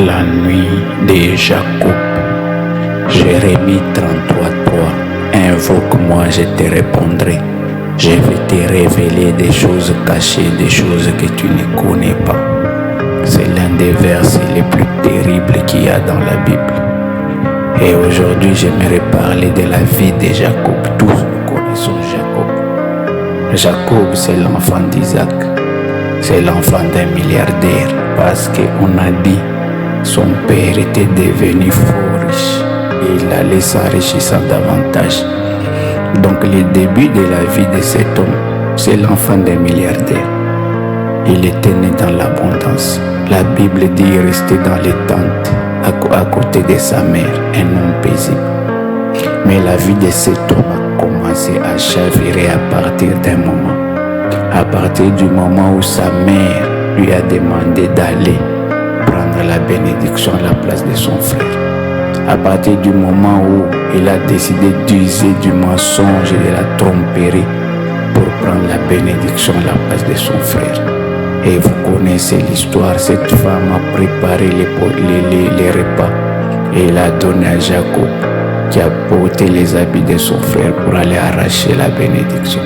La nuit de Jacob. Jérémie 33:3. Invoque-moi, je te répondrai. Je vais te révéler des choses cachées, des choses que tu ne connais pas. C'est l'un des versets les plus terribles qu'il y a dans la Bible. Et aujourd'hui, j'aimerais parler de la vie de Jacob. Tous nous connaissons Jacob. Jacob, c'est l'enfant d'Isaac. C'est l'enfant d'un milliardaire parce qu'on a dit son père était devenu fort riche et il allait s'enrichissant davantage. Donc le début de la vie de cet homme, c'est l'enfant d'un milliardaire. Il était né dans l'abondance. La Bible dit qu'il restait dans les tentes à côté de sa mère, un homme paisible. Mais la vie de cet homme a commencé à chavirer à partir d'un moment. À partir du moment où sa mère lui a demandé d'aller prendre la bénédiction à la place de son frère. À partir du moment où il a décidé d'user du mensonge et de la tromperie pour prendre la bénédiction à la place de son frère. Et vous connaissez l'histoire, cette femme a préparé les repas et il a donné à Jacob qui a porté les habits de son frère pour aller arracher la bénédiction.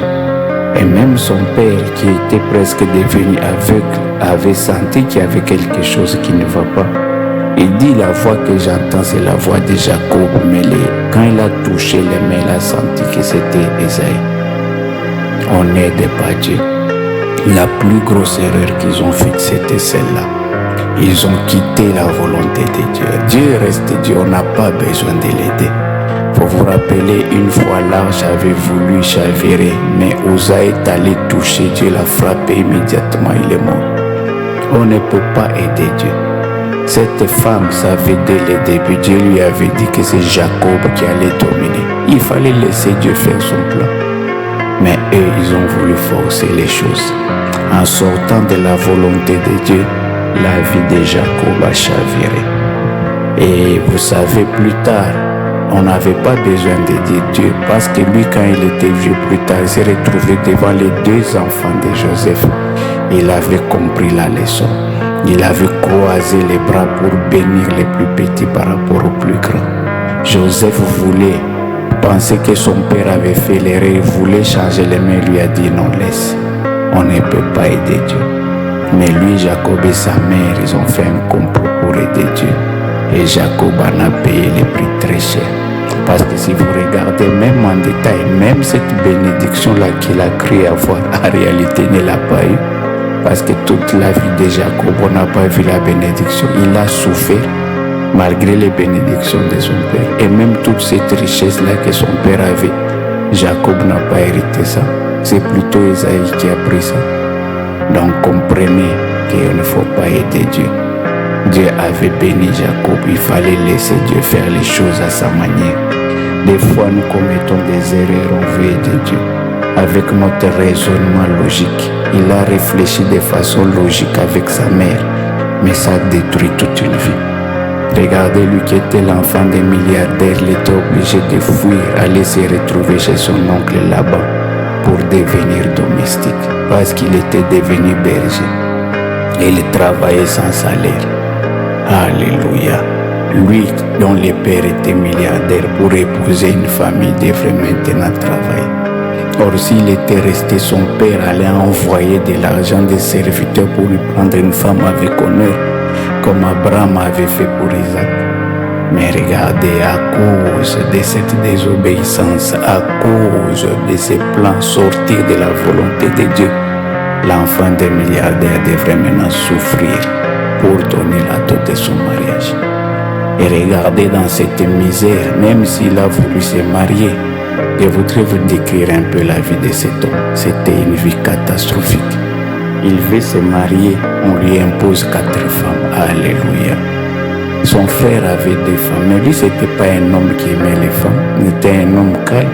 Et même son père qui était presque devenu aveugle avait senti qu'il y avait quelque chose qui ne va pas. Il dit la voix que j'entends c'est la voix de Jacob, mais quand il a touché les mains, il a senti que c'était Esaïe. On n'aide pas Dieu. La plus grosse erreur qu'ils ont faite, c'était celle-là. Ils ont quitté la volonté de Dieu. Dieu reste Dieu, on n'a pas besoin de l'aider. Pour vous rappeler, une fois l'arche avait voulu chavirer, mais Osa est allé toucher Dieu, l'a frappé immédiatement, il est mort. On ne peut pas aider Dieu. Cette femme savait dès le début, Dieu lui avait dit que c'est Jacob qui allait dominer. Il fallait laisser Dieu faire son plan. Mais eux, ils ont voulu forcer les choses. En sortant de la volonté de Dieu, la vie de Jacob a chaviré. Et vous savez, plus tard, on n'avait pas besoin de dire Dieu parce que lui, quand il était vieux, plus tard, il s'est retrouvé devant les deux enfants de Joseph. Il avait compris la leçon. Il avait croisé les bras pour bénir les plus petits par rapport aux plus grands. Joseph voulait penser que son père avait fait l'erreur, il voulait changer les mains, lui a dit non, laisse. On ne peut pas aider Dieu. Mais lui, Jacob et sa mère, ils ont fait un complot pour aider Dieu. Et Jacob en a payé le prix très cher. Parce que si vous regardez même en détail, même cette bénédiction-là qu'il a cru avoir, en réalité, ne l'a pas eu. Parce que toute la vie de Jacob, on n'a pas vu la bénédiction. Il a souffert malgré les bénédictions de son père. Et même toute cette richesse-là que son père avait, Jacob n'a pas hérité ça. C'est plutôt Esaïe qui a pris ça. Donc comprenez qu'il ne faut pas aider Dieu. Dieu avait béni Jacob, il fallait laisser Dieu faire les choses à sa manière. Des fois, nous commettons des erreurs, on veut aider Dieu. Avec notre raisonnement logique, il a réfléchi de façon logique avec sa mère, mais ça détruit toute une vie. Regardez lui qui était l'enfant des milliardaires, il était obligé de fuir, aller se retrouver chez son oncle là-bas pour devenir domestique, parce qu'il était devenu berger. Et il travaillait sans salaire. Alléluia. Lui, dont le père était milliardaire, pour épouser une famille, devrait maintenant travailler. Or, s'il était resté, son père allait envoyer de l'argent des serviteurs pour lui prendre une femme avec honneur, comme Abraham avait fait pour Isaac. Mais regardez, à cause de cette désobéissance, à cause de ces plans sortir de la volonté de Dieu, l'enfant des milliardaires devrait maintenant souffrir pour donner la dot de son mariage. Et regardez dans cette misère, même s'il a voulu se marier, je voudrais vous décrire un peu la vie de cet homme. C'était une vie catastrophique. Il veut se marier, on lui impose 4 femmes. Alléluia. Son frère avait 2 femmes, mais lui, ce n'était pas un homme qui aimait les femmes. Il était un homme calme.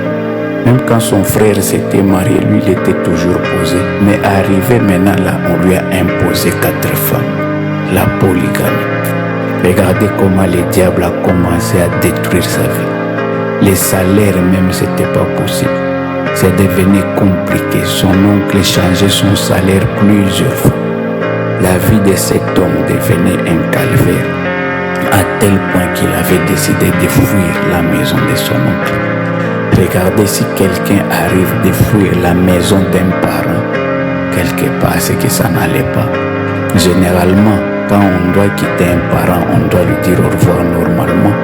Même quand son frère s'était marié, lui, il était toujours posé. Mais arrivé maintenant là, on lui a imposé 4 femmes. La polygamie. Regardez comment le diable a commencé à détruire sa vie. Les salaires même, c'était pas possible. C'est devenu compliqué. Son oncle changeait son salaire plusieurs fois. La vie de cet homme devenait un calvaire. à tel point qu'il avait décidé de fuir la maison de son oncle. Regardez, si quelqu'un arrive de fuir la maison d'un parent, quelque part c'est que ça n'allait pas. Généralement, quand on doit quitter un parent, on doit lui dire au revoir normalement.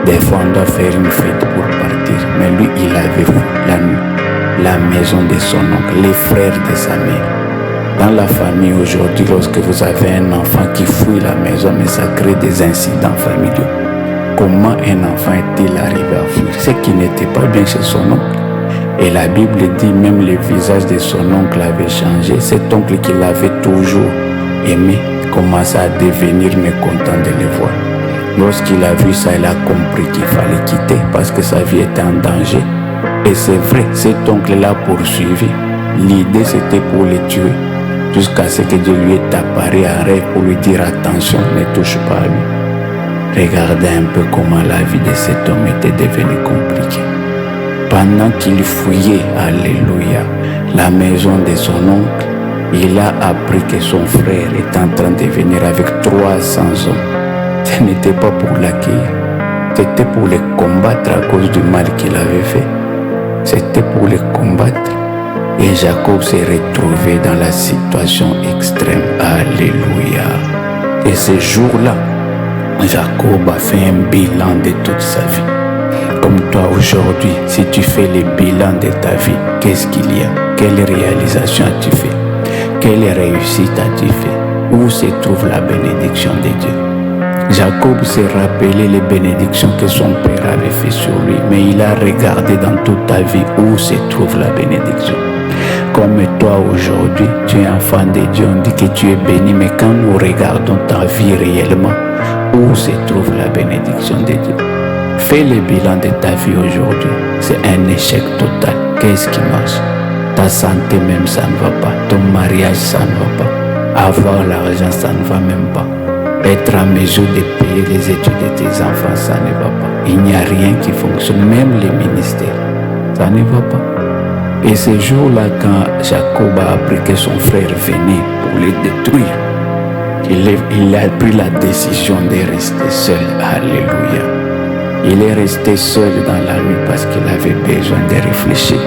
Des fois, on doit faire une fête pour partir. Mais lui, il avait fui la nuit la maison de son oncle, les frères de sa mère. Dans la famille aujourd'hui, lorsque vous avez un enfant qui fuit la maison, mais ça crée des incidents familiaux. Comment un enfant est-il arrivé à fuir? C'est qu'il n'était pas bien chez son oncle. Et la Bible dit même le visage de son oncle avait changé. Cet oncle qu'il avait toujours aimé commença à devenir mécontent de le voir. Lorsqu'il a vu ça, il a compris qu'il fallait quitter parce que sa vie était en danger. Et c'est vrai, cet oncle l'a poursuivi. L'idée c'était pour le tuer, jusqu'à ce que Dieu lui ait apparu en rêve pour lui dire attention, ne touche pas à lui. Regardez un peu comment la vie de cet homme était devenue compliquée. Pendant qu'il fouillait, alléluia, la maison de son oncle, il a appris que son frère est en train de venir avec 300 hommes. Ce n'était pas pour l'accueillir, c'était pour le combattre à cause du mal qu'il avait fait. C'était pour le combattre. Et Jacob s'est retrouvé dans la situation extrême. Alléluia. Et ce jour-là, Jacob a fait un bilan de toute sa vie. Comme toi aujourd'hui, si tu fais le bilan de ta vie, qu'est-ce qu'il y a? Quelle réalisation as-tu fait? Quelle réussite as-tu fait? Où se trouve la bénédiction de Dieu? Jacob s'est rappelé les bénédictions que son père avait fait sur lui, mais il a regardé dans toute ta vie où se trouve la bénédiction. Comme toi aujourd'hui, tu es enfant de Dieu, on dit que tu es béni, mais quand nous regardons ta vie réellement, où se trouve la bénédiction de Dieu? Fais le bilan de ta vie aujourd'hui, c'est un échec total. Qu'est-ce qui marche? Ta santé même, ça ne va pas. Ton mariage, ça ne va pas. Avoir l'argent, ça ne va même pas. Être en mesure de payer les études de tes enfants, ça ne va pas. Il n'y a rien qui fonctionne, même les ministères, ça ne va pas. Et ce jour-là, quand Jacob a appris que son frère venait pour le détruire, il a pris la décision de rester seul. Alléluia. Il est resté seul dans la nuit parce qu'il avait besoin de réfléchir.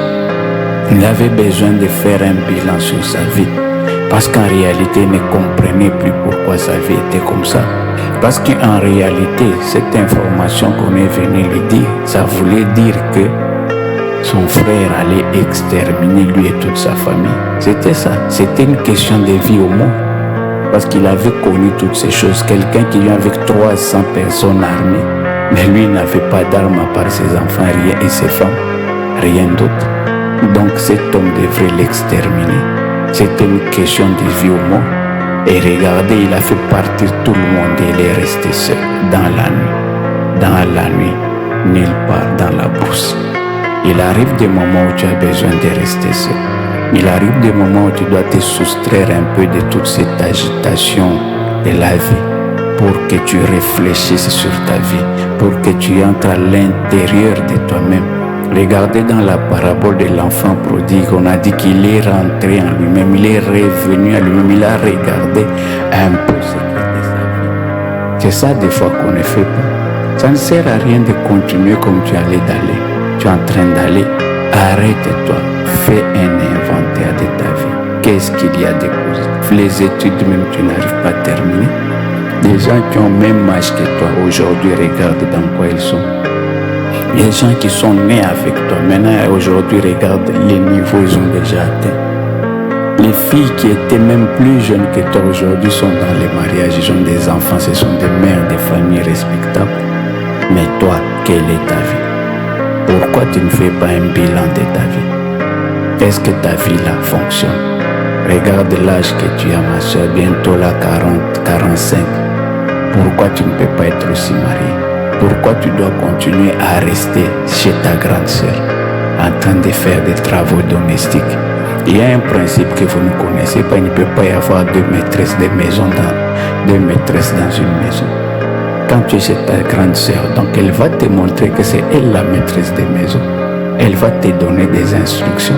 Il avait besoin de faire un bilan sur sa vie. Parce qu'en réalité, il ne comprenait plus pourquoi sa vie était comme ça. Parce qu'en réalité, cette information qu'on est venu lui dire, ça voulait dire que son frère allait exterminer lui et toute sa famille. C'était ça. C'était une question de vie ou mort. Parce qu'il avait connu toutes ces choses. Quelqu'un qui vient avec 300 personnes armées. Mais lui n'avait pas d'armes à part ses enfants rien, et ses femmes. Rien d'autre. Donc cet homme devrait l'exterminer. C'était une question de vie ou mort. Et regardez, il a fait partir tout le monde et il est resté seul dans la nuit. Dans la nuit, nulle part dans la brousse. Il arrive des moments où tu as besoin de rester seul. Il arrive des moments où tu dois te soustraire un peu de toute cette agitation de la vie pour que tu réfléchisses sur ta vie, pour que tu entres à l'intérieur de toi-même. Regardez dans la parabole de l'enfant prodigue, on a dit qu'il est rentré en lui-même, il est revenu à lui-même, il a regardé un peu ce qu'était sa vie. C'est ça des fois qu'on ne fait pas. Ça ne sert à rien de continuer comme tu allais d'aller. Tu es en train d'aller, arrête-toi, fais un inventaire de ta vie. Qu'est-ce qu'il y a de positif? Les études même, tu n'arrives pas à terminer. Des gens qui ont même âge que toi aujourd'hui, regarde dans quoi ils sont. Les gens qui sont nés avec toi, maintenant aujourd'hui, regarde les niveaux qu'ils ont déjà atteints. Les filles qui étaient même plus jeunes que toi aujourd'hui sont dans les mariages, ils ont des enfants, ce sont des mères de familles respectables. Mais toi, quelle est ta vie? Pourquoi tu ne fais pas un bilan de ta vie? Est-ce que ta vie là fonctionne? Regarde l'âge que tu as, ma soeur, bientôt là 40, 45. Pourquoi tu ne peux pas être aussi marié? Pourquoi tu dois continuer à rester chez ta grande soeur en train de faire des travaux domestiques? Il y a un principe que vous ne connaissez pas, il ne peut pas y avoir deux maîtresses de maison dans une maison. Quand tu es chez ta grande sœur, donc elle va te montrer que c'est elle la maîtresse de maison. Elle va te donner des instructions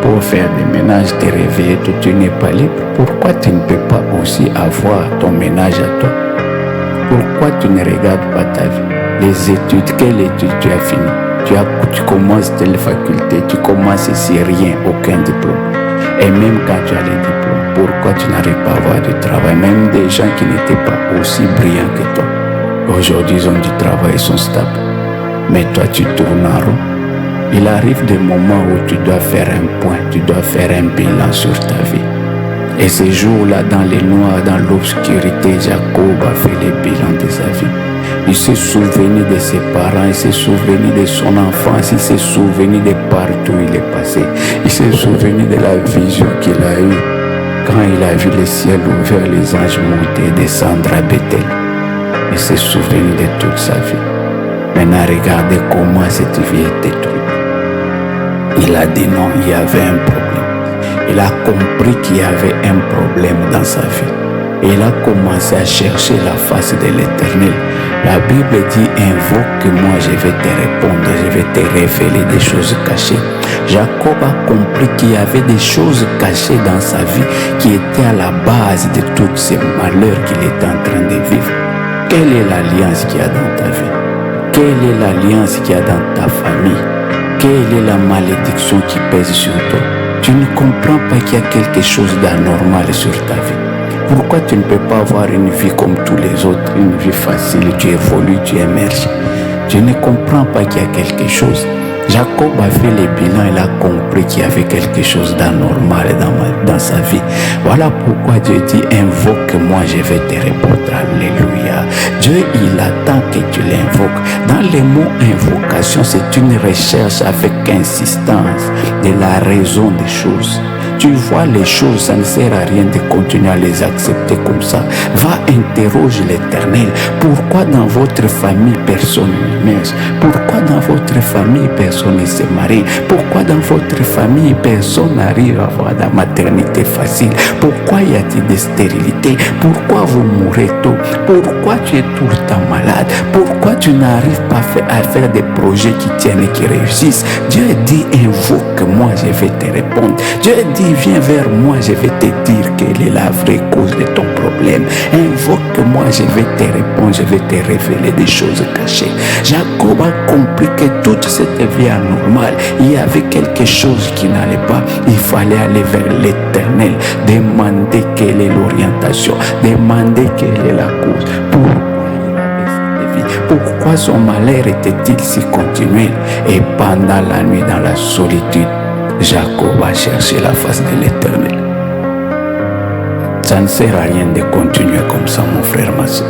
pour faire des ménages, te réveiller, tu n'es pas libre. Pourquoi tu ne peux pas aussi avoir ton ménage à toi? Pourquoi tu ne regardes pas ta vie? Les études, quelle étude tu as fini? Tu commences telle faculté, tu commences ici, rien, aucun diplôme. Et même quand tu as les diplômes, pourquoi tu n'arrives pas à avoir du travail? Même des gens qui n'étaient pas aussi brillants que toi, aujourd'hui ils ont du travail, ils sont stables. Mais toi tu tournes en rond. Il arrive des moments où tu dois faire un point, tu dois faire un bilan sur ta vie. Et ces jours-là, dans les noirs, dans l'obscurité, Jacob a fait le bilan de sa vie. Il s'est souvenu de ses parents, il s'est souvenu de son enfance, il s'est souvenu de partout où il est passé. Il s'est souvenu de la vision qu'il a eue quand il a vu le ciel ouvert, les anges monter et descendre à Bethel. Il s'est souvenu de toute sa vie. Maintenant, regardez comment cette vie est détruite. Il a dit non, il y avait un problème. Il a compris qu'il y avait un problème dans sa vie. Et il a commencé à chercher la face de l'Éternel. La Bible dit, invoque-moi, je vais te répondre, je vais te révéler des choses cachées. Jacob a compris qu'il y avait des choses cachées dans sa vie qui étaient à la base de tous ces malheurs qu'il était en train de vivre. Quelle est l'alliance qu'il y a dans ta vie? Quelle est l'alliance qu'il y a dans ta famille? Quelle est la malédiction qui pèse sur toi? Tu ne comprends pas qu'il y a quelque chose d'anormal sur ta vie. Pourquoi tu ne peux pas avoir une vie comme tous les autres, une vie facile, tu évolues, tu émerges? Tu ne comprends pas qu'il y a quelque chose. Jacob a fait le bilan, il a compris qu'il y avait quelque chose d'anormal dans sa vie. Voilà pourquoi Dieu dit, invoque-moi, je vais te répondre. Alléluia. Dieu, il attend que tu l'invoques. Dans les mots invocation, c'est une recherche avec insistance de la raison des choses. Tu vois les choses, ça ne sert à rien de continuer à les accepter comme ça. Va interroger l'Éternel. Pourquoi dans votre famille personne ne meurt? Pourquoi dans votre famille personne ne se marie? Pourquoi dans votre famille personne n'arrive à avoir la maternité facile? Pourquoi y a-t-il des stérilités? Pourquoi vous mourrez tôt? Pourquoi tu es tout le temps malade? Pourquoi tu n'arrives pas à faire des projets qui tiennent et qui réussissent? Dieu dit, invoque-moi, je vais te répondre. Dieu dit, viens vers moi, je vais te dire quelle est la vraie cause de ton problème. Invoque-moi, je vais te répondre, je vais te révéler des choses cachées. Jacob a compris que toute cette vie anormale, il y avait quelque chose qui n'allait pas. Il fallait aller vers l'Éternel, demander quelle est l'orientation, demander quelle est la cause. Pourquoi son malheur était-il si continuel? Et pendant la nuit, dans la solitude, Jacob a cherché la face de l'Éternel. Ça ne sert à rien de continuer comme ça, mon frère, ma soeur.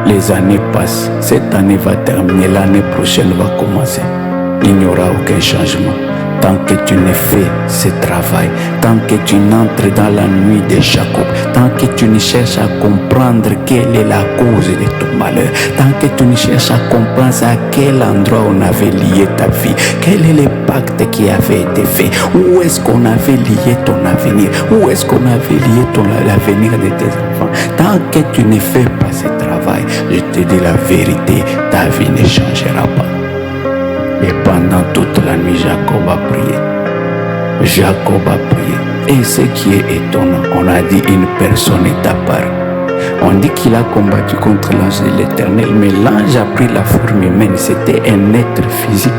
Les années passent, cette année va terminer, l'année prochaine va commencer. Il n'y aura aucun changement. Tant que tu ne fais ce travail, tant que tu n'entres dans la nuit de Jacob, tant que tu ne cherches à comprendre quelle est la cause de ton malheur, tant que tu ne cherches à comprendre à quel endroit on avait lié ta vie, quel est le pacte qui avait été fait, où est-ce qu'on avait lié ton avenir, où est-ce qu'on avait lié l'avenir de tes enfants, tant que tu ne fais pas ce travail, je te dis la vérité, ta vie ne changera pas. Et pendant toute la nuit, Jacob a prié. Jacob a prié. Et ce qui est étonnant, on a dit une personne est apparue. On dit qu'il a combattu contre l'ange de l'Éternel, mais l'ange a pris la forme humaine, c'était un être physique.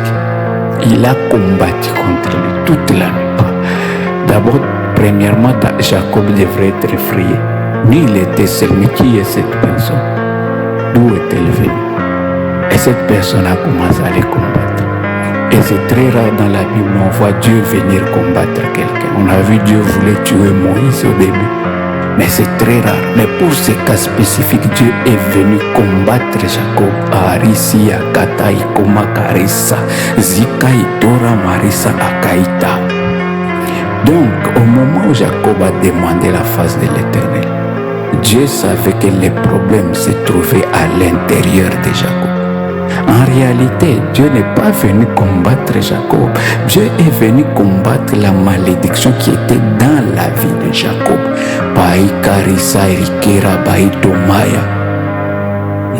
Il a combattu contre lui toute la nuit. D'abord, premièrement, Jacob devrait être effrayé. Lui, il était seul, mais qui est cette personne? D'où est-elle venue? Et cette personne a commencé à les combattre. Et c'est très rare dans la Bible, on voit Dieu venir combattre quelqu'un. On a vu Dieu voulait tuer Moïse au début. Mais c'est très rare. Mais pour ce cas spécifique, Dieu est venu combattre Jacob. Arisi, Akatai, Komakarisa, Zika, Itora, Marisa, Akaita. Donc, au moment où Jacob a demandé la face de l'Éternel, Dieu savait que les problèmes se trouvaient à l'intérieur de Jacob. En réalité, Dieu n'est pas venu combattre Jacob. Dieu est venu combattre la malédiction qui était dans la vie de Jacob.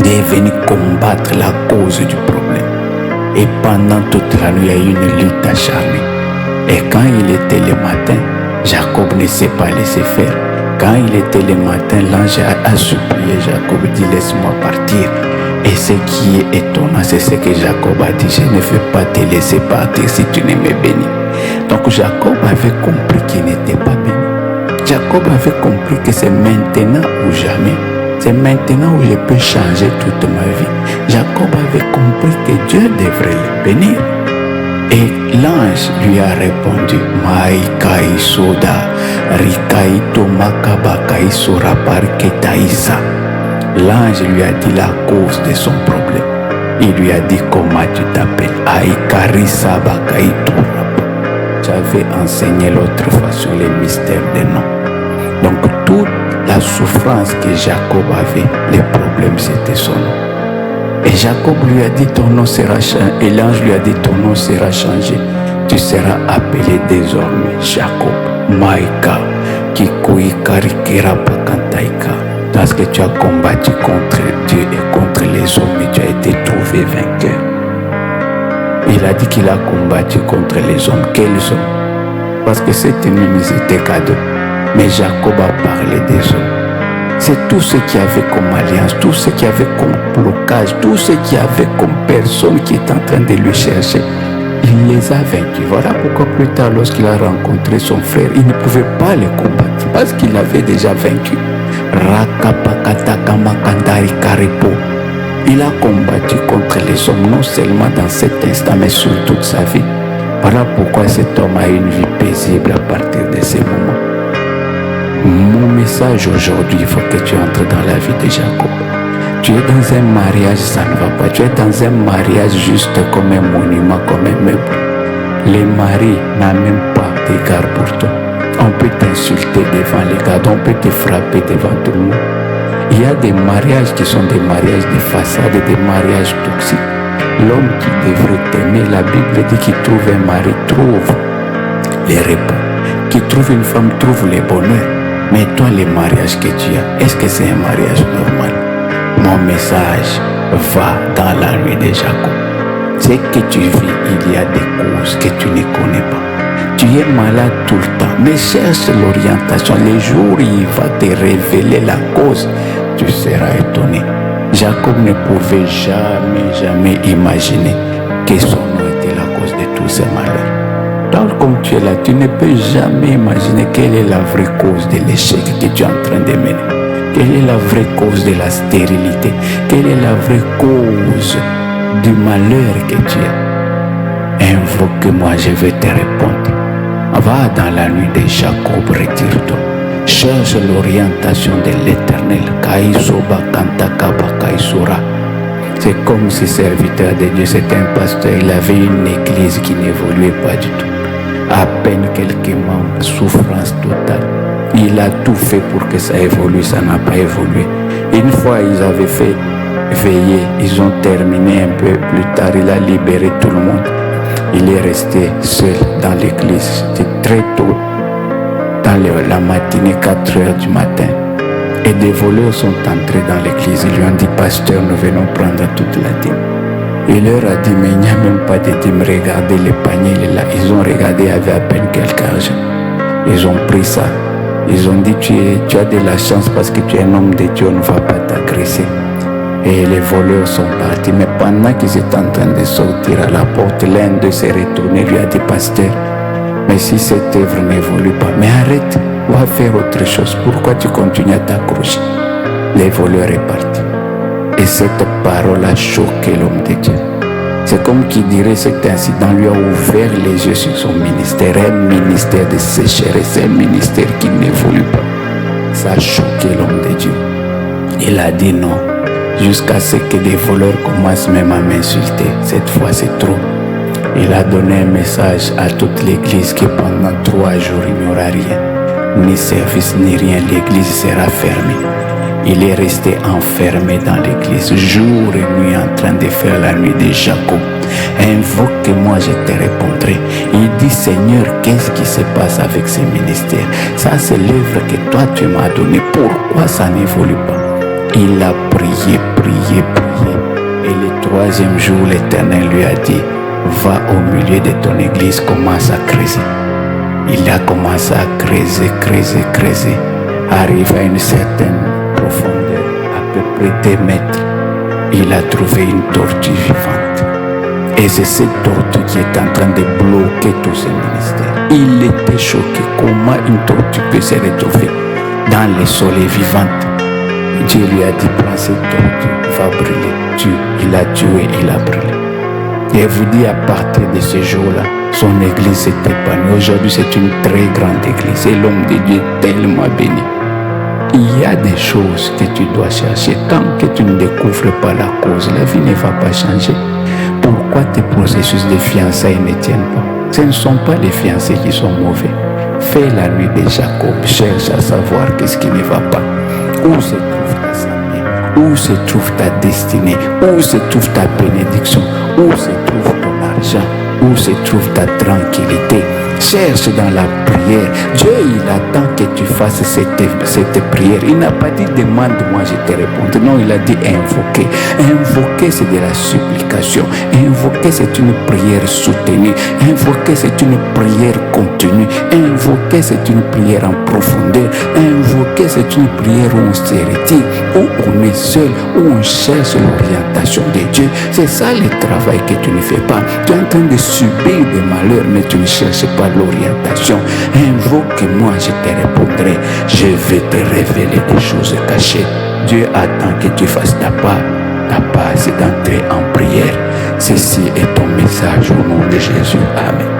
Dieu est venu combattre la cause du problème. Et pendant toute la nuit, il y a eu une lutte acharnée. Et quand il était le matin, Jacob ne s'est pas laissé faire. Quand il était le matin, l'ange a supplié Jacob, dit laisse-moi partir. Et ce qui est étonnant, c'est ce que Jacob a dit, je ne vais pas te laisser partir si tu ne me bénis. Donc Jacob avait compris qu'il n'était pas béni. Jacob avait compris que c'est maintenant ou jamais. C'est maintenant où je peux changer toute ma vie. Jacob avait compris que Dieu devrait le bénir. Et l'ange lui a répondu, Maïkai Soda, Rikai Tomakabakai Sora Parketaïsa. L'ange lui a dit la cause de son problème. Il lui a dit comment tu t'appelles. Aïkarisa Bakai Torapa. J'avais enseigné l'autre fois sur les mystères des noms. Donc toute la souffrance que Jacob avait, les problèmes c'était son nom. Et Jacob lui a dit ton nom sera changé. Et l'ange lui a dit ton nom sera changé. Tu seras appelé désormais Jacob, Maïka, Kikoïkarikera Pakantaïka. Parce que tu as combattu contre Dieu et contre les hommes et tu as été trouvé vainqueur. Il a dit qu'il a combattu contre les hommes. Quels hommes? Parce que cette ennemis était cadeau. Mais Jacob a parlé des hommes. C'est tout ce qu'il y avait comme alliance, tout ce qu'il y avait comme blocage, tout ce qu'il y avait comme personne qui est en train de lui chercher. Il les a vaincus. Voilà pourquoi plus tard, lorsqu'il a rencontré son frère, il ne pouvait pas les combattre parce qu'il avait déjà vaincu. Il a combattu contre les hommes, non seulement dans cet instant, mais sur toute sa vie. Voilà pourquoi cet homme a une vie paisible à partir de ces moments. Mon message aujourd'hui, il faut que tu entres dans la vie de Jacob. Tu es dans un mariage, ça ne va pas. Tu es dans un mariage juste comme un monument, comme un meuble. Les maris n'ont même pas d'égard pour toi. On peut t'insulter devant les gars, on peut te frapper devant tout le monde. Il y a des mariages qui sont des mariages de façade, des mariages toxiques. L'homme qui devrait t'aimer, la Bible dit qu'il trouve un mari, trouve les repos. Qui trouve une femme, trouve le bonheur. Mais toi, le mariage que tu as, est-ce que c'est un mariage normal? Mon message va dans la nuit de Jacob. Ce que tu vis, il y a des causes que tu ne connais pas. Tu es malade tout le temps, mais cherche l'orientation. Les jours où il va te révéler la cause, tu seras étonné. Jacob ne pouvait jamais imaginer que son nom était la cause de tous ces malheurs. Donc comme tu es là, tu ne peux jamais imaginer quelle est la vraie cause de l'échec que tu es en train de mener. Quelle est la vraie cause de la stérilité? Quelle est la vraie cause du malheur que tu as? Invoque-moi, je vais te répondre. Va dans la nuit de Jacob, retire-toi. Cherche l'orientation de l'Éternel. Kaïsoba Kantakaba Kaïsora. C'est comme si serviteur de Dieu, c'est un pasteur, il avait une église qui n'évoluait pas du tout. À peine quelques membres, souffrance totale. Il a tout fait pour que ça évolue, ça n'a pas évolué. Une fois, ils avaient fait veiller, ils ont terminé un peu plus tard, il a libéré tout le monde. Il est resté seul dans l'église. C'était très tôt, dans la matinée, 4 heures du matin. Et des voleurs sont entrés dans l'église. Ils lui ont dit, pasteur, nous venons prendre toute la dîme. Il leur a dit, mais il n'y a même pas de dîme. Regardez le panier, il est là. Ils ont regardé, il y avait à peine quelque argent. Ils ont pris ça. Ils ont dit, tu as de la chance parce que tu es un homme de Dieu, on ne va pas t'agresser. Et les voleurs sont partis. Mais pendant qu'ils étaient en train de sortir à la porte, l'un d'eux s'est retourné, lui a dit, pasteur, mais si cette œuvre n'évolue pas, mais arrête, va faire autre chose. Pourquoi tu continues à t'accrocher? Les voleurs est parti. Et cette parole a choqué l'homme de Dieu. C'est comme qui dirait cet incident lui a ouvert les yeux sur son ministère. Un ministère de sécheresse, un ministère qui n'évolue pas. Ça a choqué l'homme de Dieu. Il a dit non, jusqu'à ce que des voleurs commencent même à m'insulter. Cette fois c'est trop. Il a donné un message à toute l'église que pendant 3 jours il n'y aura rien. Ni service ni rien, l'église sera fermée. Il est resté enfermé dans l'église, jour et nuit, en train de faire la nuit de Jacob. Invoque-moi, je te répondrai. Il dit, Seigneur, qu'est-ce qui se passe avec ces ministères? Ça, c'est l'œuvre que toi, tu m'as donnée. Pourquoi ça n'évolue pas? Il a prié. Et le 3e jour, l'Éternel lui a dit, va au milieu de ton église, commence à creuser. Il a commencé à creuser. arrive à une certaine profondeur, à peu près 2 mètres, il a trouvé une tortue vivante. Et c'est cette tortue qui est en train de bloquer tout ce ministère. Il était choqué. Comment une tortue peut se retrouver dans le soleil vivante? Dieu lui a dit, prends cette tortue, va brûler. Il a tué, il a brûlé. Et vous dit, à partir de ce jour-là, son église s'est épanouie. Aujourd'hui, c'est une très grande église. Et l'homme de Dieu est tellement béni. Il y a des choses que tu dois chercher. Tant que tu ne découvres pas la cause, la vie ne va pas changer. Pourquoi tes processus de fiançailles ne tiennent pas? Ce ne sont pas les fiancés qui sont mauvais. Fais la nuit de Jacob, cherche à savoir qu'est-ce qui ne va pas. Où se trouve ta santé? Où se trouve ta destinée? Où se trouve ta bénédiction? Où se trouve ton argent? Où se trouve ta tranquillité? Cherche dans la prière. Dieu, il attend que tu fasses cette prière. Il n'a pas dit demande-moi, je te répondrai. Non, il a dit invoquer. Invoquer, c'est de la supplication. Invoquer, c'est une prière soutenue. Invoquer, c'est une prière continue. Invoquer, c'est une prière en profondeur. Invoquer, c'est une prière où on se retire, où on est seul, où on cherche l'orientation de Dieu. C'est ça le travail que tu ne fais pas. Tu es en train de subir des malheurs, mais tu ne cherches pas l'orientation. Invoque-moi, je te répondrai. Je vais te révéler des choses cachées. Dieu attend que tu fasses ta part. Ta part, c'est d'entrer en prière. Ceci est ton message au nom de Jésus. Amen.